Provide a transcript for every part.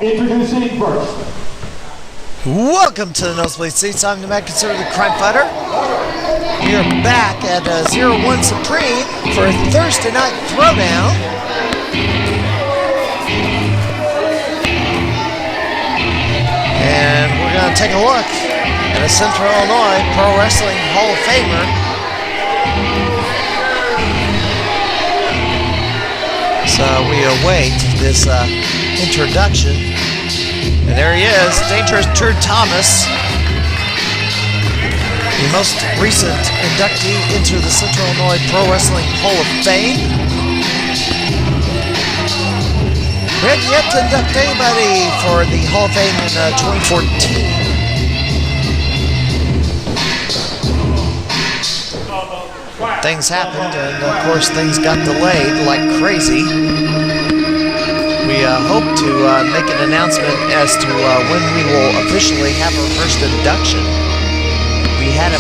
introducing first. Welcome to the Nosebleed Seats. I'm the Mad Conservative Crime Fighter. We are back at 01 Supreme for a Thursday night throwdown. And we're going to take a look at a Central Illinois Pro Wrestling Hall of Famer. So we await this introduction. And there he is, Dangerous Drew Thomas, the most recent inductee into the Central Illinois Pro Wrestling Hall of Fame. We haven't yet to induct anybody for the Hall of Fame in 2014. Things happened, and of course things got delayed like crazy. We hope to make an announcement as to when we will officially have our first induction. We had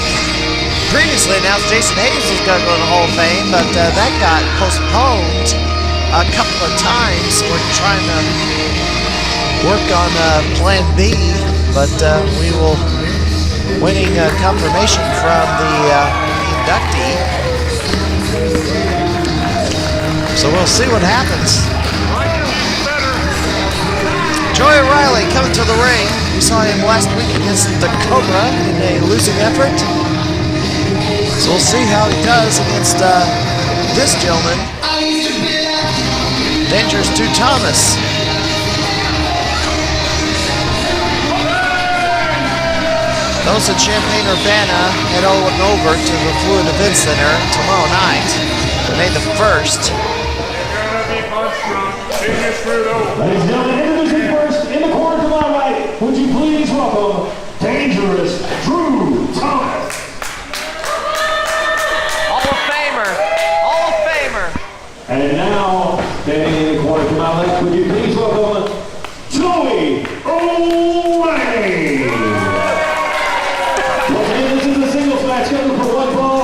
previously announced Jason Hayes was going to go to the Hall of Fame, but that got postponed a couple of times. We're trying to work on Plan B, but we will waiting confirmation from the inductee. So we'll see what happens. Joey O'Riley coming to the ring. We saw him last week against DaCobra in a losing effort. So we'll see how he does against this gentleman, Dangerous Drew Thomas. Those at Champaign, Urbana, head on over to the Fluid Event Center tomorrow night, May the 1st. Ladies and gentlemen, introducing first, in the corner to my right, would you please welcome Dangerous Drew Thomas. Hall of Famer. Hall of Famer. And now, standing in the corner to my left, would you please welcome Joey O'Riley. Once again, this is a singles match scheduled for one fall.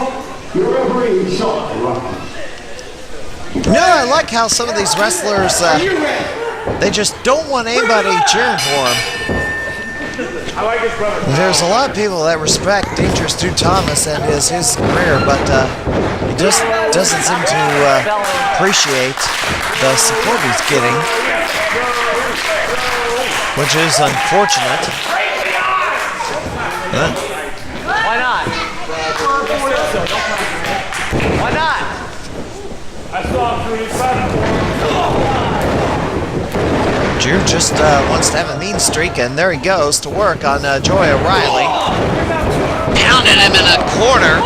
Your referee, Sean Rocky. You know, I like how some of these wrestlers, they just don't want anybody cheering for them. I like his brother. There's a lot of people that respect Dangerous Drew Thomas and his career, but he just doesn't seem to appreciate the support he's getting, which is unfortunate. Why not? Why not? I saw him through his side. Drew just wants to have a mean streak, and there he goes to work on Joey O'Riley. Pounding him in a corner.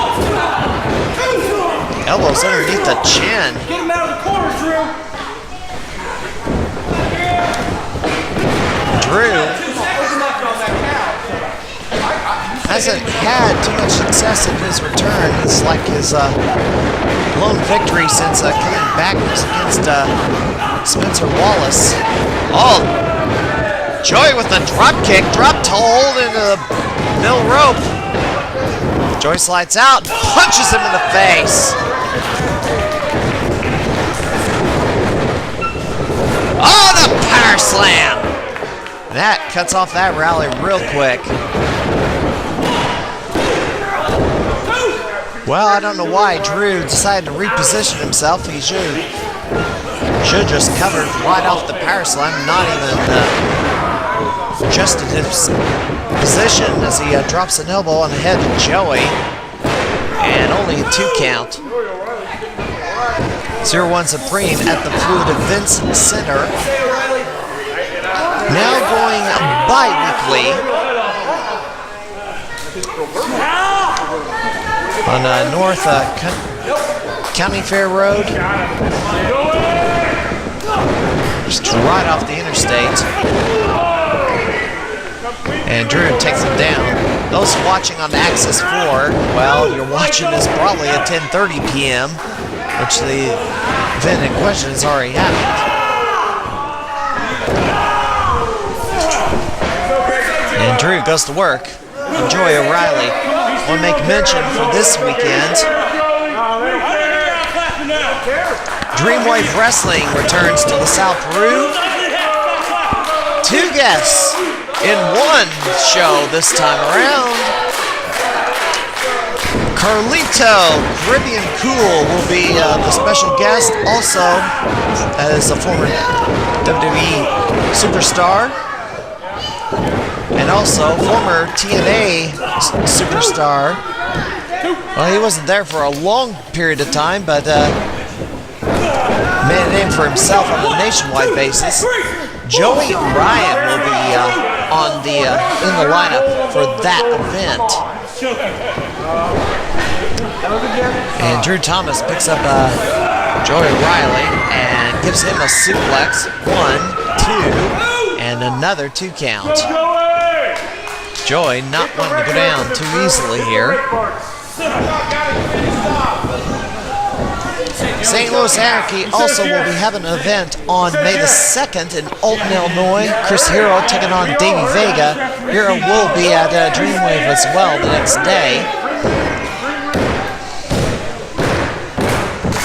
Elbows underneath the chin. Get him out of the corner, Drew. Drew hasn't had too much success in his return. It's like his lone victory since coming back was against Spencer Wallace. Oh, Joey with the drop kick, dropped hold into the middle rope. Joey slides out, punches him in the face. Oh, the power slam. That cuts off that rally real quick. Well, I don't know why Drew decided to reposition himself. He should have just covered right off the power slam, not even adjusted his position as he drops an elbow on the head of Joey. And only a 2 count. 01 Supreme at the Fluid Events Center. Now going bi-weekly on North County Fair Road, just right off the interstate. And Drew takes him down. Those watching on Access 4, well, you're watching this probably at 10:30 p.m., which the event in question has already happened. And Drew goes to work. And Joey O'Riley will make mention for this weekend. Dreamwave Wrestling returns to the South Rue. 2 guests in one show this time around. Carlito Caribbean Cool will be the special guest, also as a former WWE superstar, and also former TNA superstar. Well, he wasn't there for a long period of time, but made a name for himself on a nationwide basis. Joey Ryan will be in the lineup for that event. And Drew Thomas picks up Joey O'Riley and gives him a suplex. 1, 2, and another 2 count. Joey not wanting to go down too easily here. St. Louis Anarchy also will be having an event on May the 2nd in Alton, Illinois. Chris Hero taking on Davey Vega. Hero will be at Dreamwave as well the next day.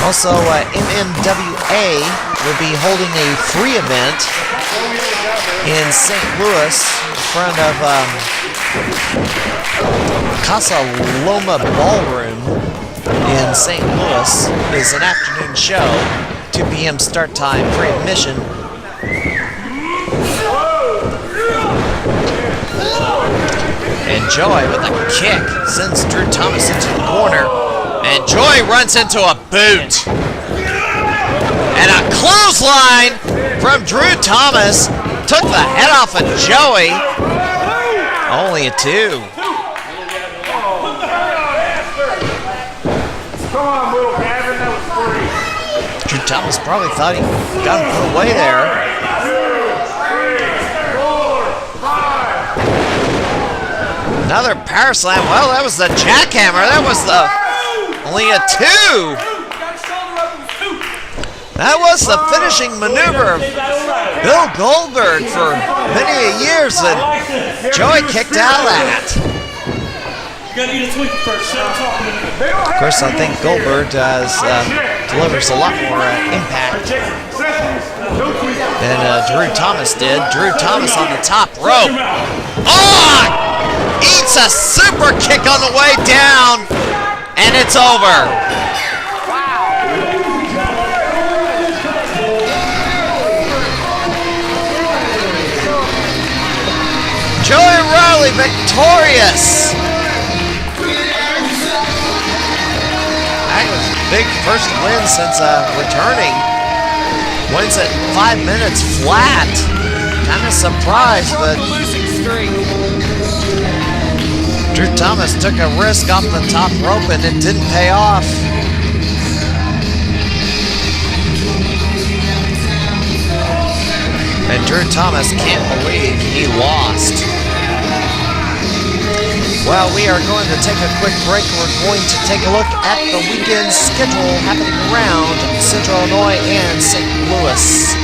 Also, MMWA will be holding a free event in St. Louis in front of Casa Loma Ballroom in St. Louis. Is an afternoon show, 2 p.m. start time, free admission. And Joey with a kick sends Drew Thomas into the corner. And Joey runs into a boot. And a clothesline from Drew Thomas took the head off of Joey. Only a 2. Drew Thomas probably thought he got him put away there. Another power slam. Well, that was the jackhammer. That was only a 2. That was the finishing maneuver of Bill Goldberg for many years, and Joey kicked out of that. Of course, I think Goldberg delivers a lot more impact than Drew Thomas did. Drew Thomas on the top rope. Oh! Eats a super kick on the way down, and it's over. Joey O'Riley victorious. That was his big first win since returning. Wins at 5 minutes flat. Kind of surprised, but Drew Thomas took a risk off the top rope and it didn't pay off. And Drew Thomas can't believe he lost. Well, we are going to take a quick break. We're going to take a look at the weekend schedule happening around Central Illinois and St. Louis.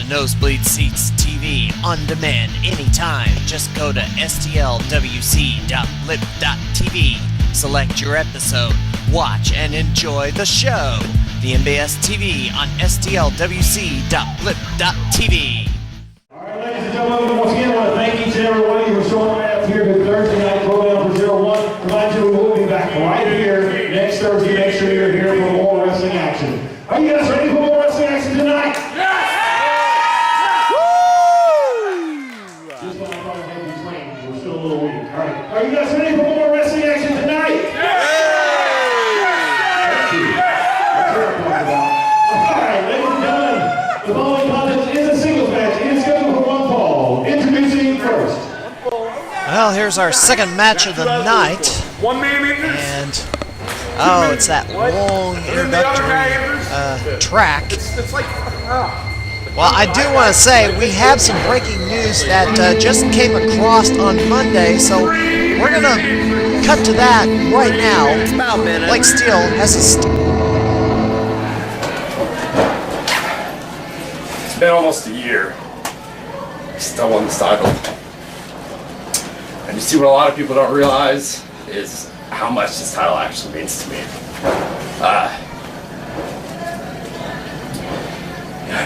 Nosebleed Seats TV on demand anytime. Just go to stlwc.blip.tv, select your episode, watch and enjoy the show. The MBS TV on stlwc.blip.tv. All right, ladies and gentlemen, once again, I want to thank each and every one of you for showing up here to Thursday night program for 01. Remind you, we will be back right here next Thursday. Make sure you're here for more wrestling action. Are you guys ready for more wrestling action tonight? Yes! Just like I thought I had these trained, we're still a little weak. All right, are you guys ready for more wrestling action tonight? Yes! Thank you. That's what I'm talking about. All right, ladies and gentlemen, the following contest is a singles match. It is scheduled for one fall. Introducing first. Well, here's our second match of the night. One man in this. And, oh, it's that long introductory track. It's like, Well, I do want to say we have some breaking news that just came across on Monday, so we're going to cut to that right now. About a minute. Blake Steel has a... It's been almost a year. Still won this title. And you see what a lot of people don't realize is how much this title actually means to me.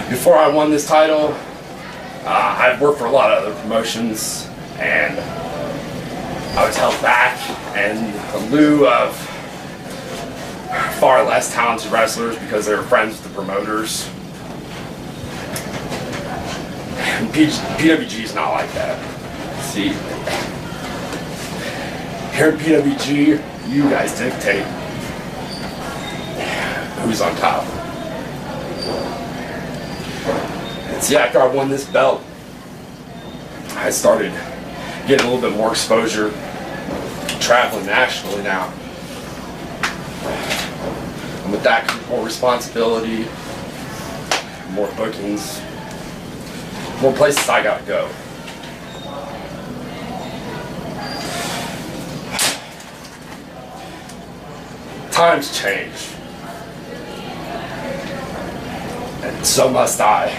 Before I won this title, I'd worked for a lot of other promotions, and I was held back in lieu of far less talented wrestlers because they were friends with the promoters. And PWG is not like that. See, here at PWG, you guys dictate who's on top. And see, after I won this belt, I started getting a little bit more exposure, traveling nationally now. And with that comes more responsibility, more bookings, more places I gotta go. Times change, and so must I.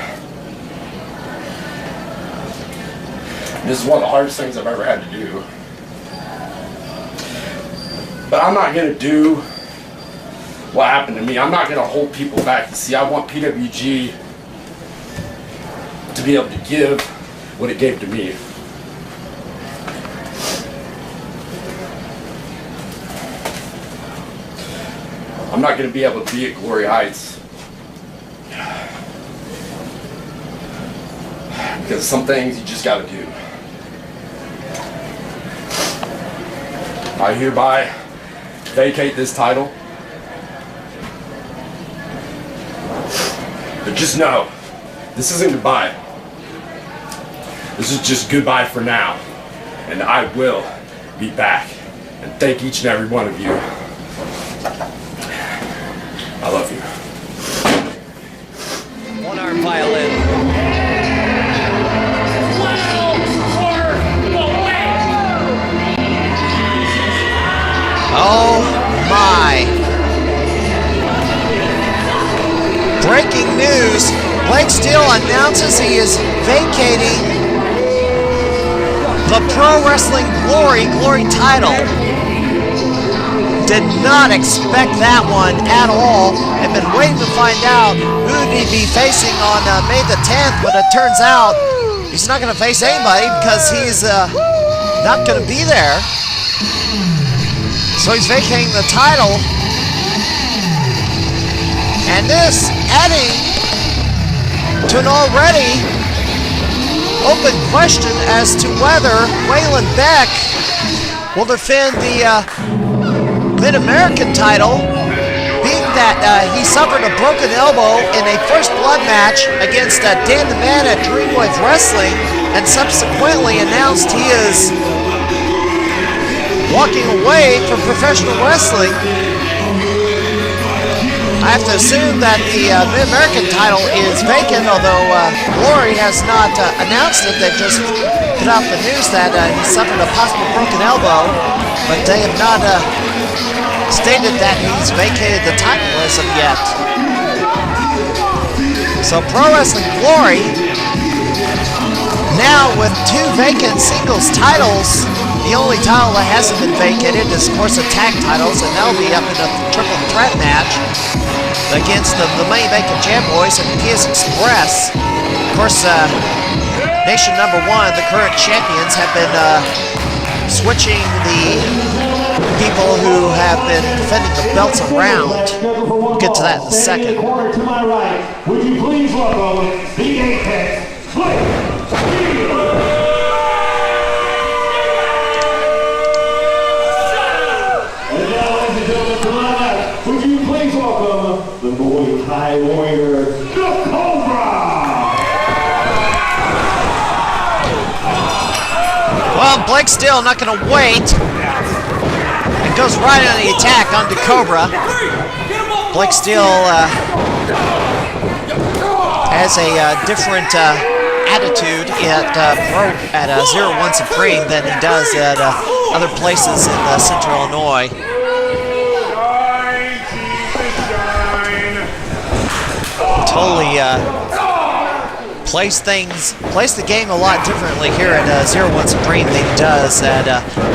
This is one of the hardest things I've ever had to do. But I'm not gonna do what happened to me. I'm not gonna hold people back. You see, I want PWG to be able to give what it gave to me. I'm not going to be able to be at Glory Heights because some things you just got to do. I hereby vacate this title, but just know this isn't goodbye. This is just goodbye for now, and I will be back. And thank each and every one of you. I love you. One-arm violin. Oh my! Breaking news! Blake Steel announces he is vacating the Pro Wrestling Glory title. Did not expect that one at all. I've been waiting to find out who he'd be facing on May the 10th, but it turns out he's not going to face anybody because he's not going to be there. So he's vacating the title. And this adding to an already open question as to whether Waylon Beck will defend the Mid-American title, being that he suffered a broken elbow in a first blood match against Dan the Man at Dreamwave Wrestling, and subsequently announced he is walking away from professional wrestling. I have to assume that the Mid-American title is vacant, although Glory has not announced it. They just put out the news that he suffered a possible broken elbow, but they have not stated that he's vacated the title as of yet. So So Pro Wrestling Glory, now with 2 vacant singles titles, the only title that hasn't been vacated is, of course, the tag titles, and they'll be up in a triple threat match against the Money Banking Jam Boys and PS Express. Of course, Nation number 1, the current champions, have been switching the people who have been defending the belts around. We'll get to that in a second. To my right, would you please welcome the Apex Blake Steel. And now, ladies and gentlemen, to my left, would you please welcome the Muay Thai warrior, DaCobra. Well, Blake Steel not going to wait. It goes right on the attack on DaCobra. Blake Steel has a different attitude at 01 Supreme than he does at other places in Central Illinois. Totally plays the game a lot differently here at 01 Supreme than he does at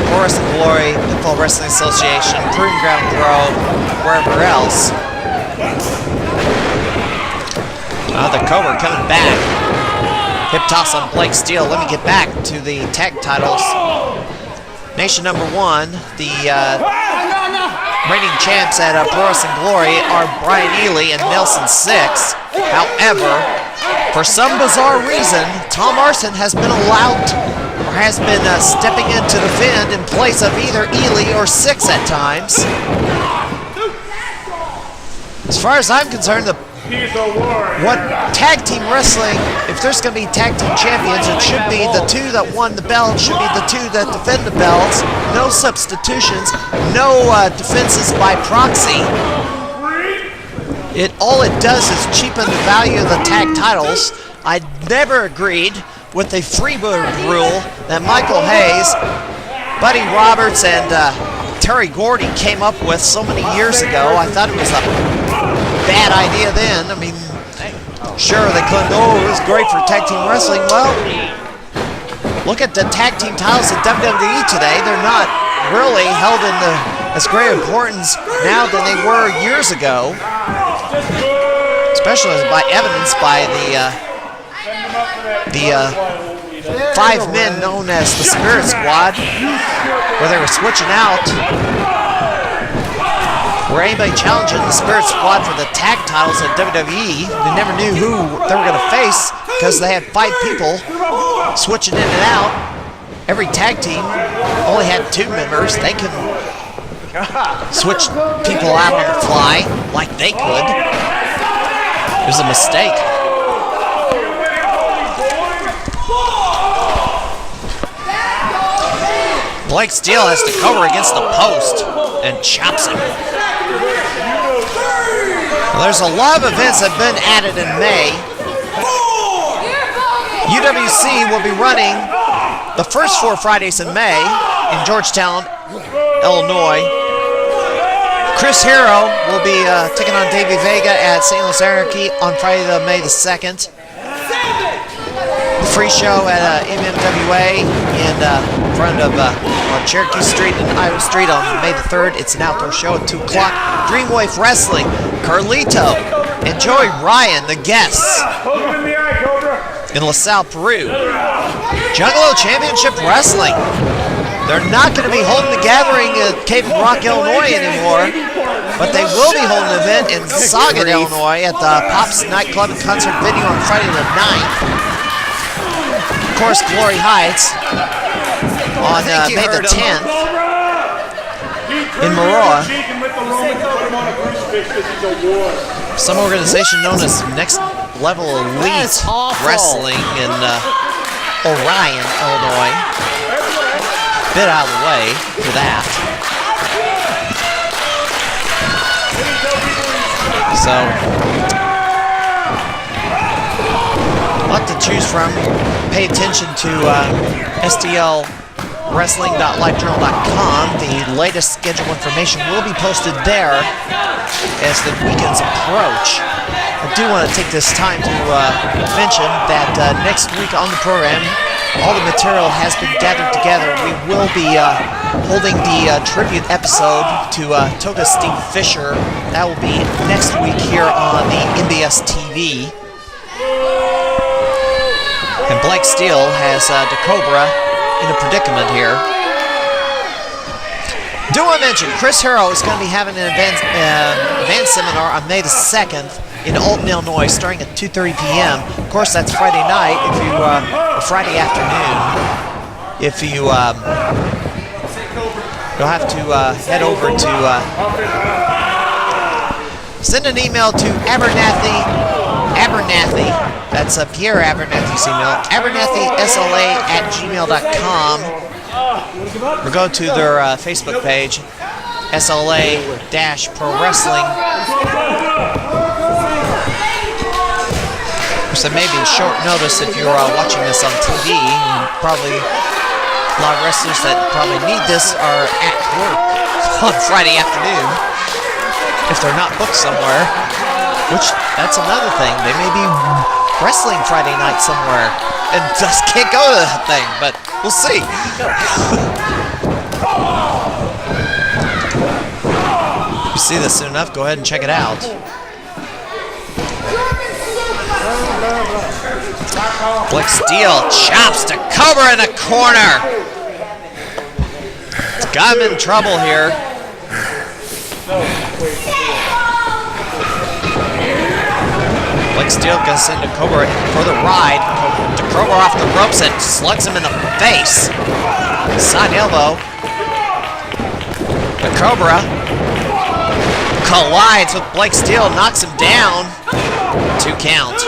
Pro Wrestling Glory, Pinfall Wrestling Association, Proving Ground Pro, wherever else. DaCobra coming back. Hip toss on Blake Steel. Let me get back to the tag titles. Nation number 1, the reigning champs at Pro Wrestling Glory are Brian Ely and Nelson Six. However, for some bizarre reason, Tom Arson has been allowed or has been stepping in to defend in place of either Ely or Six at times. As far as I'm concerned, what tag team wrestling, if there's going to be tag team champions, it should be the 2 that won the belt, should be the 2 that defend the belts, no substitutions, no defenses by proxy. All it does is cheapen the value of the tag titles. I never agreed with the freebird rule that Michael Hayes, Buddy Roberts, and Terry Gordy came up with so many years ago. I thought it was a bad idea then. I mean, sure, they couldn't, it was great for tag team wrestling. Well, look at the tag team titles at WWE today. They're not really held in as great importance now than they were years ago. Especially by evidence by the 5 men known as the Spirit Squad, where they were switching out. Were anybody challenging the Spirit Squad for the tag titles at WWE? They never knew who they were going to face because they had 5 people switching in and out. Every tag team only had 2 members. They can switch people out on the fly like they could. It was a mistake. Blake Steel has to cover against the post and chops him. Well, there's a lot of events that have been added in May. UWC will be running the first 4 Fridays in May in Georgetown, Illinois. Chris Hero will be taking on Davey Vega at St. Louis Anarchy on Friday, May the 2nd. The free show at MMWA in front of on Cherokee Street and Iowa Street on May the 3rd. It's an outdoor show at 2 o'clock. Dreamwave Wrestling, Carlito, and Joey Ryan, the guests. In LaSalle, Peru. Juggalo Championship Wrestling. They're not going to be holding the gathering at Cave and Rock, Illinois anymore, but they will be holding an event in Sauget, Illinois at the Pops Nightclub and Concert Venue on Friday the 9th. Of course, Glory Heights on May the 10th in Maroa. Some organization known as Next Level Elite Wrestling in Orion, Illinois. Bit out of the way for that. So, a lot to choose from. Pay attention to STLWrestling.livejournal.com. The latest schedule information will be posted there as the weekends approach. I do want to take this time to mention that next week on the program, all the material has been gathered together. We will be holding the tribute episode to Toga Steve Fisher. That will be next week here on the NBS TV. And Blake Steel has DaCobra in a predicament here. Do want to mention, Chris Harrow is going to be having an advanced seminar on May the 2nd in Alton, Illinois, starting at 2:30 p.m. Of course, that's Friday night, if you, or Friday afternoon. If you, you'll have to head over to, send an email to Abernathy, that's Pierre Abernathy's email, abernathySLA@gmail.com, or go to their Facebook page, SLA-Pro Wrestling. So maybe short notice if you're watching this on TV. Probably a lot of wrestlers that probably need this are at work on Friday afternoon if they're not booked somewhere. Which, that's another thing. They may be wrestling Friday night somewhere and just can't go to that thing, but we'll see. If you see this soon enough, go ahead and check it out. Blake Steel chops DaCobra in the corner. It's got him in trouble here. Blake Steel gonna send DaCobra for the ride. DaCobra off the ropes and slugs him in the face. Side elbow. DaCobra collides with Blake Steel, knocks him down. 2 count.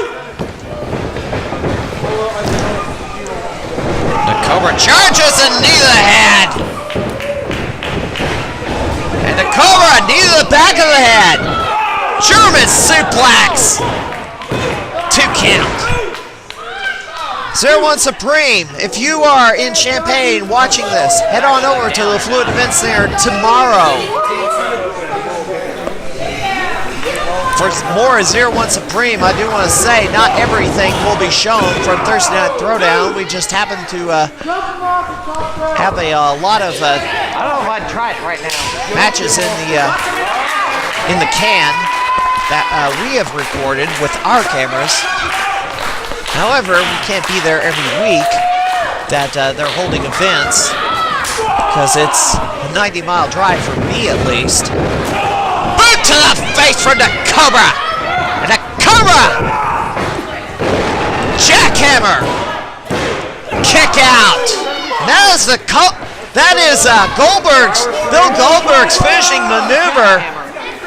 DaCobra charges a knee to the head. And DaCobra knee to the back of the head. German suplex. 2 count. 01 Supreme, if you are in Champaign watching this, head on over to the Fluid Event Center tomorrow. For more 01 Supreme, I do want to say not everything will be shown from Thursday Night Throwdown. We just happen to have a lot of I don't know if I'd try it right now. Matches in the can that we have recorded with our cameras. However, we can't be there every week that they're holding events because it's a 90-mile drive for me at least. To the face from DaCobra! And DaCobra! Jackhammer! Kick out! That is Bill Goldberg's finishing maneuver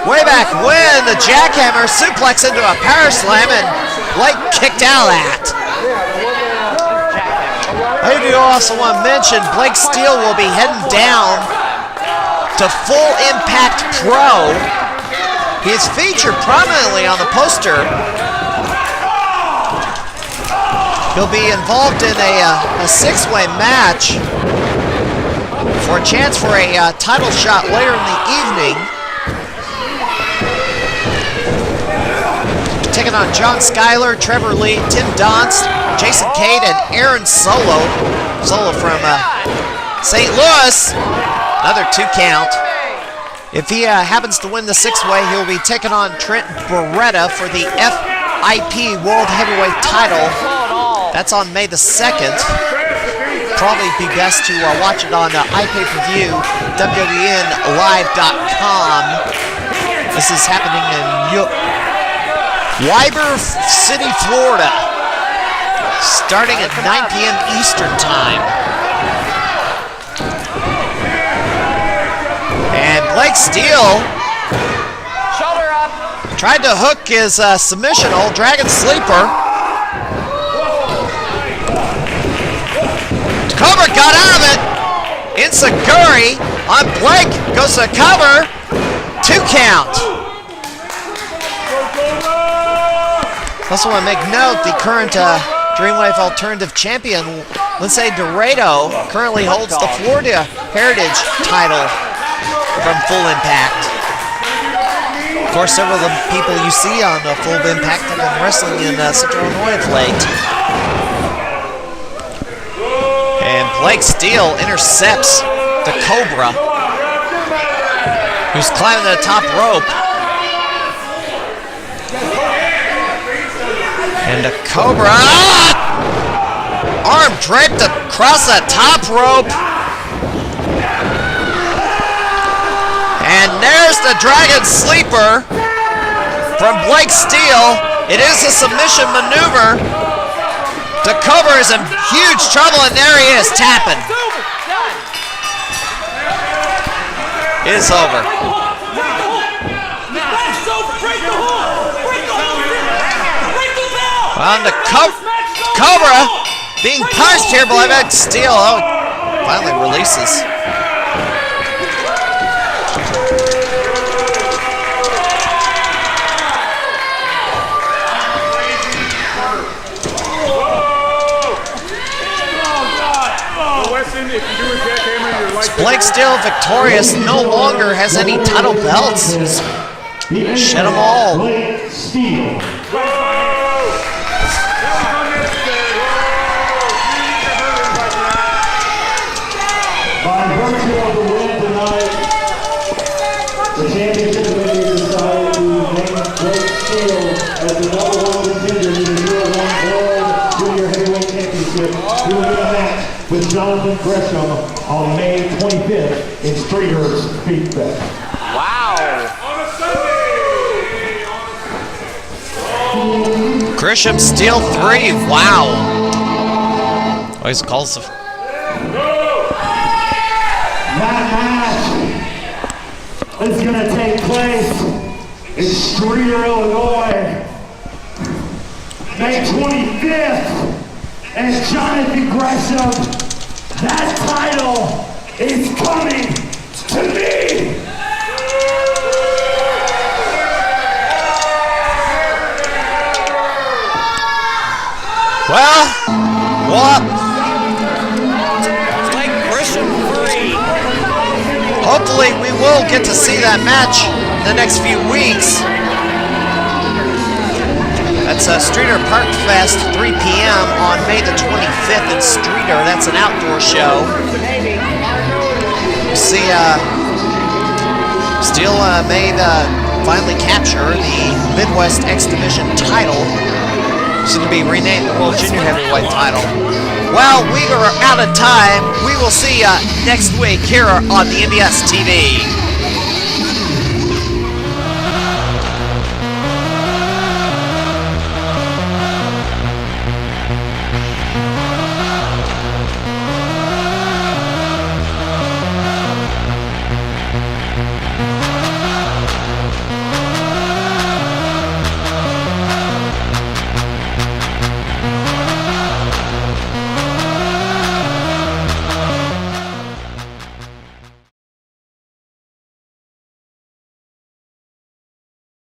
way back when the jackhammer suplex into a power slam and Blake kicked out at. I do also want to mention Blake Steel will be heading down to Full Impact Pro. He is featured prominently on the poster. He'll be involved in a 6-way match for a chance for a title shot later in the evening. Taking on John Schuyler, Trevor Lee, Tim Donst, Jason Cade, and Aaron Solo. Solo from St. Louis. Another 2 count. If he happens to win the 6-way, he'll be taking on Trent Beretta for the FIP World Heavyweight title. That's on May the 2nd. Probably be best to watch it on iPay-per-view, WWNlive.com. This is happening in Ybor City, Florida, starting at 9 p.m. Eastern Time. And Blake Steel tried to hook his submission hold, Dragon Sleeper. DaCobra got out of it. Insaguri on Blake, goes to cover. 2 count. Also want to make note, the current Dreamwave Alternative Champion, Lindsay Dorado, currently holds the Florida Heritage title from Full Impact. course, several of the people you see on Full Impact have been wrestling in Central Illinois of late. And Blake Steel intercepts DaCobra, who's climbing the top rope. And DaCobra, arm draped across the top rope. And there's the Dragon Sleeper from Blake Steel. It is a submission maneuver. DaCobra is in huge trouble, and there he is, tapping. It is over. Well, DaCobra being punched here by Blake Steel. Oh, finally releases. Blake Steel victorious, no longer has any title belts. He's shed them all. Blake Steel. By virtue of the win tonight, the championship committee decided to name Blake Steel as the #1 contender in the Year 1 World Junior Heavyweight Championship. He will be a match with Jonathan Gresham on May 25th in Streeter's Speed Fest. Wow. Gresham Steel 3, wow. Always calls the... That match is going to take place in Streeter, Illinois, May 25th. And Jonathan Gresham, that title is coming to me. Well, Blake Gresham 3. hopefully we will get to see that match in the next few weeks. That's Streeter Park Fest, 3 p.m. on May the 25th in Streeter. That's an outdoor show. You see, Steel may finally capture the Midwest X Division title. Soon to be renamed the World Junior Heavyweight title. Well, we are out of time. We will see you next week here on the MBS TV.